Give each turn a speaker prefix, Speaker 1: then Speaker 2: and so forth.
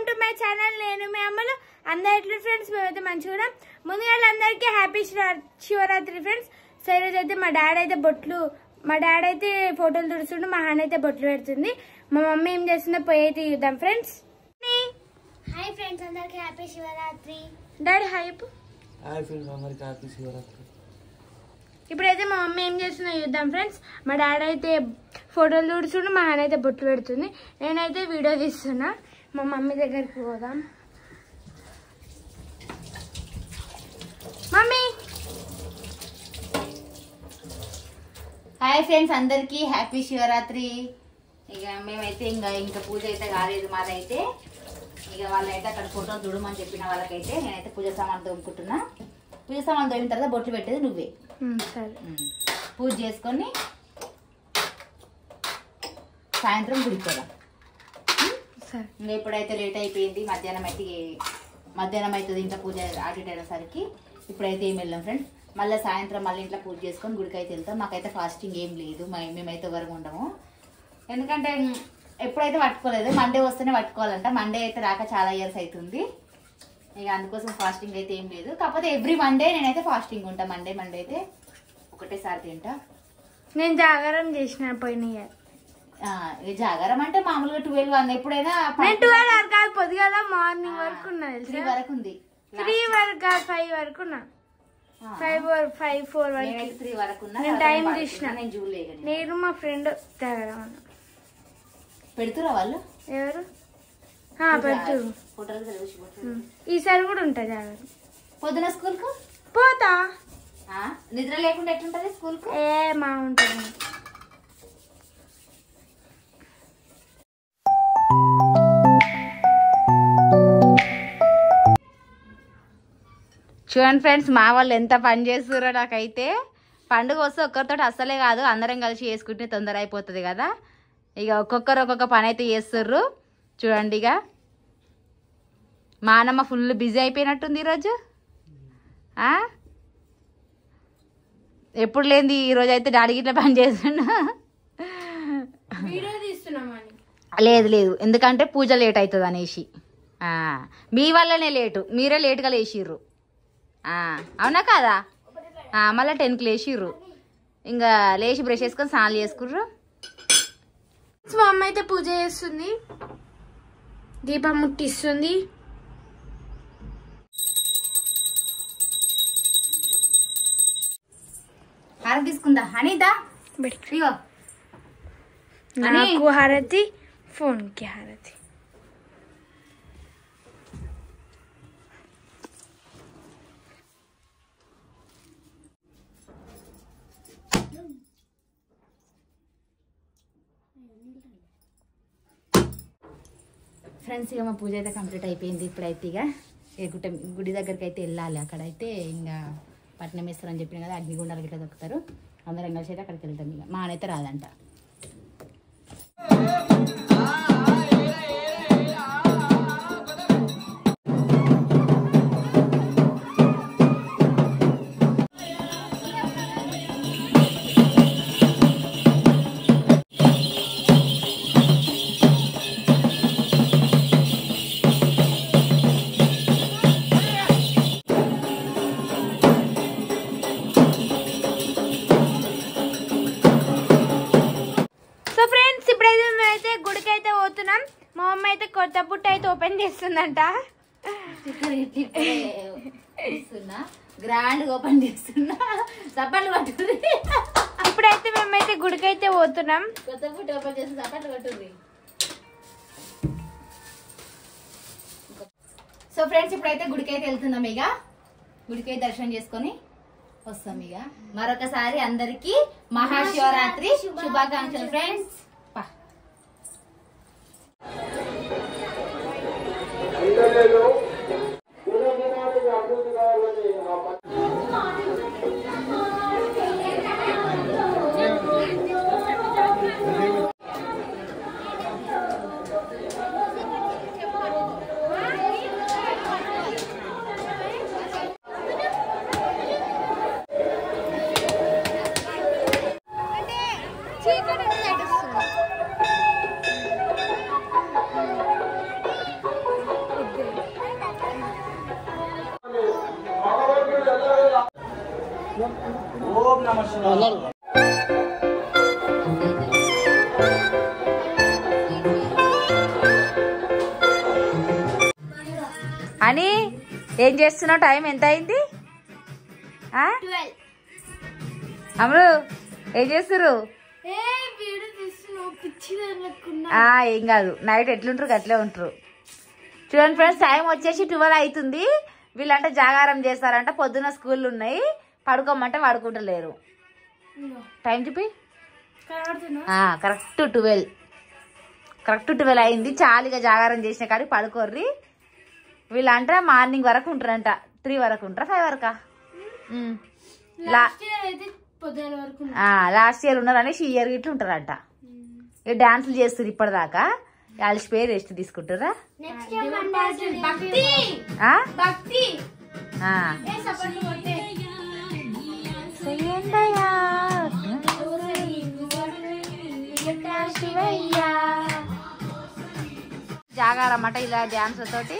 Speaker 1: Welcome to my channel. నేను మీ అమ్మలు. అందరి ఫ్రెండ్స్ మేమైతే మంచిగా ముందుగా అందరికీ హ్యాపీ శివరాత్రి ఫ్రెండ్స్. సో ఈరోజు అయితే మా డాడీ అయితే ఫోటోలు తుడుస్తుండు, మా హాన్ అయితే బొట్లు పెడుతుంది. మా మమ్మీ ఏం చేస్తుందో పోయి అయితే చూద్దాం ఫ్రెండ్స్.
Speaker 2: హాయ్ ఫ్రెండ్స్, అందరికీ హ్యాపీ శివరాత్రి.
Speaker 1: డాడీ హాయ్ చెప్పు.
Speaker 3: హాయ్ ఫ్రెండ్స్, అందరికీ హ్యాపీ శివరాత్రి.
Speaker 1: ఇప్పుడైతే మా మమ్మీ ఏం చేస్తుందో చూద్దాం ఫ్రెండ్స్. మా డాడీ అయితే ఫోటోలు తుడుస్తుండు, మా హాన్ అయితే బొట్లు పెడుతుంది. నేనైతే వీడియో తీస్తున్నా. మా మమ్మీ దగ్గరికి పోదాం. మమ్మీ
Speaker 4: హాయ్ ఫ్రెండ్స్, అందరికి హ్యాపీ శివరాత్రి. ఇక మేమైతే ఇంకా పూజ అయితే కాలేదు మాదైతే. ఇక వాళ్ళైతే అక్కడ ఫోటోలు చూడమని చెప్పిన వాళ్ళకైతే నేనైతే పూజ సామాన్లు తోముకుంటున్నా. పూజ సామాన్లు తోమిన తర్వాత బొట్లు పెట్టేది నువ్వే.
Speaker 1: సరే,
Speaker 4: పూజ చేసుకొని సాయంత్రం గుడికి పోదాం. ఇంకా ఇప్పుడైతే లేట్ అయిపోయింది, మధ్యాహ్నం అవుతుంది ఇంట్లో పూజ ఆడిట్ అయినసరికి. ఇప్పుడైతే ఏం వెళ్ళాం ఫ్రెండ్స్. మళ్ళీ సాయంత్రం మళ్ళీ ఇంట్లో పూజ చేసుకొని గుడికి అయితే వెళ్తాం. మాకైతే ఫాస్టింగ్ ఏం లేదు, మేమైతే వరకు ఉండము. ఎందుకంటే ఎప్పుడైతే పట్టుకోలేదు, మండే వస్తేనే పట్టుకోవాలంట. మండే అయితే రాక చాలా ఇయర్స్ అవుతుంది. ఇక అందుకోసం ఫాస్టింగ్ అయితే ఏం లేదు. కాకపోతే ఎవ్రీ మండే నేనైతే ఫాస్టింగ్ ఉంటా. మండే అయితే ఒకటేసారి తింటా.
Speaker 1: నేను జాగారం చేసిన పోయిన ఇయర్.
Speaker 4: జాగారం అంటే మామూలుగా 12 ఎప్పుడైనా
Speaker 1: 12 కాదు, పొద్దుగాల మార్నింగ్ వరకు ఉన్నా.
Speaker 4: 3 వరకు ఉంది.
Speaker 1: 3 వరకు కాదు, 5 వరకు ఉన్నా. 5 or 5, 4 వరకు
Speaker 4: 3 వరకు ఉన్నా.
Speaker 1: నేను టైం తీసిన.
Speaker 4: నేను చూడలేదు.
Speaker 1: నేను మా ఫ్రెండ్ జాగారం
Speaker 4: పెడుతురా వాళ్ళు
Speaker 1: ఎవరు పెడుతురు.
Speaker 4: ఫోటోలు
Speaker 1: ఈసారి కూడా ఉంటా జాగారం.
Speaker 4: పొద్దున స్కూల్ కు
Speaker 1: పోతా.
Speaker 4: నిద్ర లేకుండా ఎట్లుంటది స్కూల్ కు?
Speaker 1: మా ఉంటుంది.
Speaker 4: చూడండి ఫ్రెండ్స్, మా వాళ్ళు ఎంత పని చేస్తుర్రో. నాకైతే పండుగ వస్తే ఒక్కరితో అస్సలే కాదు, అందరం కలిసి చేసుకుంటే తొందర అయిపోతుంది కదా. ఇక ఒక్కొక్కరు ఒక్కొక్క పని అయితే చేస్తుర్రు. చూడండి, ఇక మా అన్నమ్మ ఫుల్ బిజీ అయిపోయినట్టుంది ఈరోజు. ఎప్పుడు లేని ఈరోజు అయితే డాడీ గిట్లా పని చేస్తున్నా. లేదు, ఎందుకంటే పూజ లేట్ అవుతుంది అనేసి. మీ వల్లనే లేటు, మీరే లేటుగా లేచిర్రు. అవునా కాదా? మళ్ళీ 10కి లేచిర్రు. ఇంకా లేచి బ్రష్ చేసుకొని స్నానాలు చేసుకుర్రు.
Speaker 1: మా అమ్మ అయితే పూజ చేస్తుంది, దీపం ముట్టిస్తుంది.
Speaker 4: హారతి తీసుకుందా అనిదా?
Speaker 1: నాకు హారతి, ఫోన్కి హారతి.
Speaker 4: ఫ్రెండ్స్, ఇక మా పూజ అయితే కంప్లీట్ అయిపోయింది. ఇప్పుడైతే ఇక గుడి దగ్గరికి అయితే వెళ్ళాలి. అక్కడైతే ఇంకా పట్నం వేస్తారని చెప్పిన కదా, అగ్నిగుండాలు గిట్లా దొక్కుతారు. అందరం కలిసి అయితే అక్కడికి వెళ్తాం. ఇక మా అనైతే రాదంట.
Speaker 1: మా అమ్మ అయితే కొత్త పుట్ట అయితే ఓపెన్ చేస్తుందంట.
Speaker 4: గ్రాండ్ ఓపెన్ చేస్తున్నా. చప్పట్లు పట్టుర్రి.
Speaker 1: ఇప్పుడైతే మేమైతే గుడికి అయితే పోతున్నాం.
Speaker 4: కొత్త పుట్ట ఓపెన్ చేసి చప్పట్లు పట్టుర్రి. సో ఫ్రెండ్స్, ఇప్పుడైతే గుడికి అయితే వెళ్తున్నాం. ఇక గుడికి దర్శనం చేసుకొని వస్తాం. ఇక మరొకసారి అందరికి మహాశివరాత్రి శుభాకాంక్షలు ఫ్రెండ్స్.
Speaker 1: చీకటి
Speaker 4: అని ఏం చేస్తున్నావు? టైం ఎంత అయింది? అమలు ఏం చేస్తురు? ఏం కాదు, నైట్ ఎట్లుంటారు అట్లే ఉంటారు. చూడండి ఫ్రెండ్స్, టైం వచ్చేసి 12 అవుతుంది. వీళ్ళంటే జాగారం చేస్తారంట, పొద్దున్న స్కూళ్ళు ఉన్నాయి, పడుకోమంటే పడుకుంటలేరు. టైం చూపి. కరెక్ట్ 12 అయింది. చాలీగా జాగారం చేసిన కాడికి పడుకోర్రి. వీళ్ళంటే మార్నింగ్ వరకు ఉంటారంట. 3 వరకు ఉంటారా, 5 వరకా? లాస్ట్ ఇయర్ ఉన్నారని ఈ ఇయర్ ఇట్లా ఉంటారంట. ఇక డాన్సులు చేస్తారు ఇప్పటిదాకా. అలసిపోయి రెస్ట్ తీసుకుంటారా? జాగారం అట ఇలా డాన్స్ తోటి